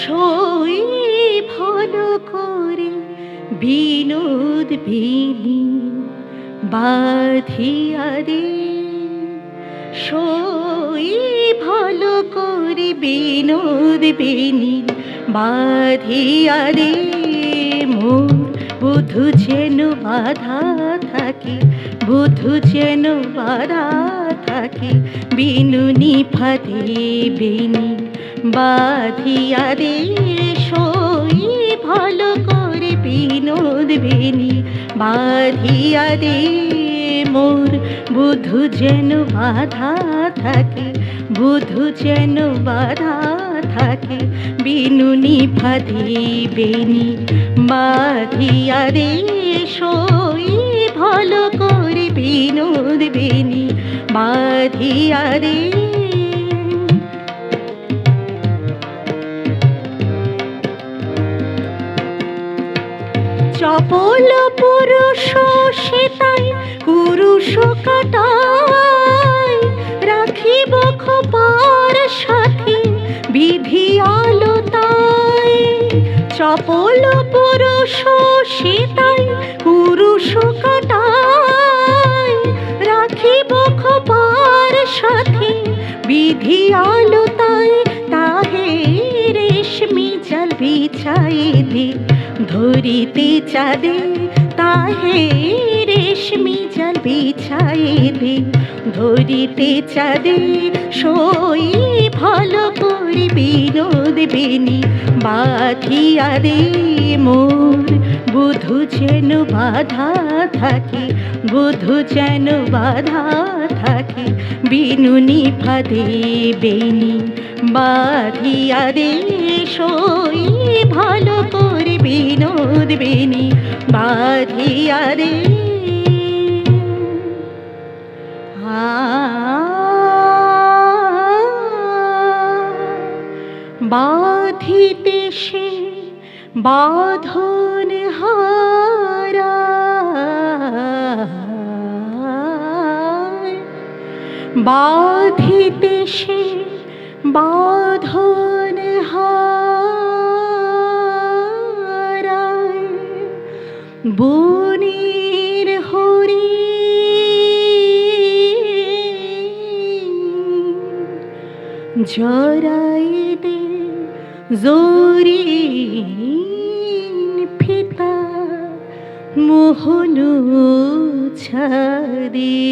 সই ভালো করে বিনোদ বিনি বাঁধিয়া দে, সই ভালো করে বিনোদ বিনি বাঁধিয়া দে। মোর বুধু যেন বাধা থাকে, বুধু যেন বাধা থাকে, বিনুনি ফাঁদে বিনি বাঁধিয়া দে। সই ভালো করে বিনোদ বিনি বাঁধিয়া দে। মোর বুধু যেন বাধা থাকে, বুধু যেন বাধা থাকে, বিনুনি ফাঁদে বিনি বাঁধিয়া দে। সই ভালো করে বিনোদ বিনি বাঁধিয়া দে। চপল পুরুষ সে তাই কুরুষ কাটায়, রাখিব খোপার সাথে বিধি আলোতায়। চপল পুরুষ সে তাই কুরুষ কাটায়, রাখিব খোপার সাথে বিধি আলোতায়। তাহে রেশমি জাল বিছাই দে, ধরিতে চাঁদে তাহে রেশমি জাল বিছাই দে, ধরিতে চাঁদে। সই ভালো করে বিনোদ বিনি বাঁধিয়া দে। মোর বুধু যেন বাধা থাকে, বুধু যেন বাধা থাকে, বিনুনি ফাঁদে বিনি বাঁধিয়া দে। সই ভালো করে বিনোদ বিনি বাঁধিয়া দে। বাঁধিতে সে বাঁধন হারায়, বাঁধিতে সে বাঁধন হারায়। বনের হরিণ জড়াই দে, জরিন ফিতা মোহন ছাদে।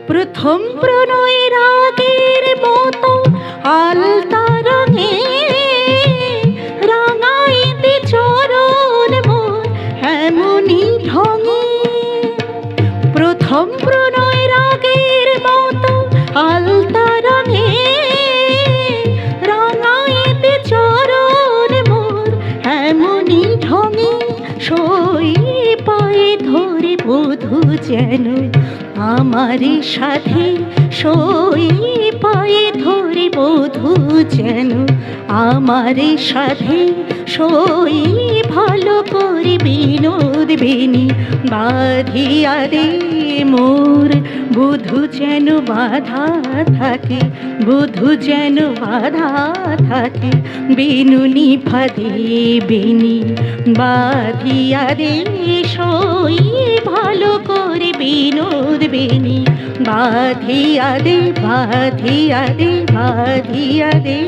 প্রথম প্রণয় রাগের মতো আলতা রঙে, রাঙাইতে চরণ মোর এমনি ঢঙে। প্রথম প্রণয় রাগের মতো আলতা রঙে, রাঙাইতে চরণ মোর এমনি ঢঙে। সই পায়ে ধরে বধূ যেন আমার সাথে, সই পায়ে ধরে বধূ যেন আমার সাথে। সই ভালো করে বিনোদ বিনি বাঁধিয়া দে। মোর বুধু যেন বাধা থাকে, বুধু যেন বাধা থাকে, বিনুনি ফাঁদে বিনি বাঁধিয়া দে। সই ভালো করে বিনোদ বিনি বাঁধিয়া দে, বাঁধিয়া দে, বাঁধিয়া দে।